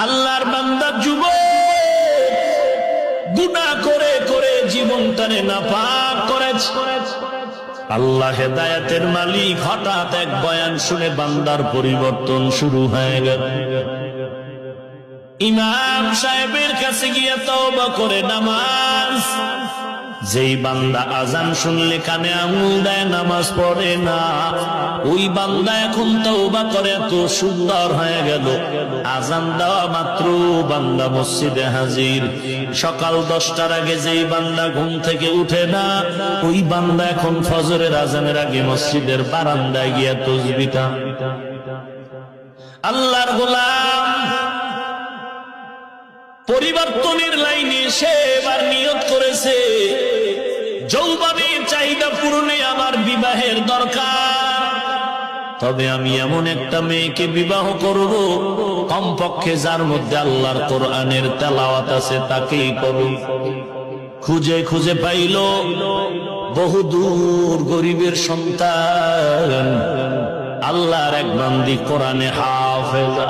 আল্লাহর বান্দা যুবক গুনাহ করে করে জীবনটারে নাপাক করেছে। আল্লাহ হেদায়েতের মালিক, হঠাৎ এক বয়ান শুনে বান্দার পরিবর্তন শুরু হয়ে গেল। ইমাম সাহেবের কাছে গিয়ে তওবা করে নামাজ, যেই বান্দা আজান শুনলে কানে আঙুল দেয় নামাজ পড়ে না, ওই বান্দা এখন তওবা করে এত সুন্দর হয়ে গেল। আজান দেওয়া মাত্র বান্দা মসজিদে হাজির। সকাল 10টার আগে যেই বান্দা ঘুম থেকে উঠে না, ওই বান্দা এখন ফজরের আজানের আগে মসজিদের বারান্দায় গিয়ে তাসবিহ টা। আল্লাহর গোলাম পরিবর্তনের লাইনে সে এবার নিয়ত করেছে, যৌবনের চাহিদা পূরণে আমার বিবাহের দরকার, তবে আমি এমন একটা মেয়েকে বিবাহ করব কমপক্ষে যার মধ্যে আল্লাহর কোরআনের তেলাওয়াত আছে, তাকেই করব। খুঁজে খুঁজে পাইল বহুদূর গরিবের সন্তান, আল্লাহর এক বান্দি কোরআনে হাফেজা।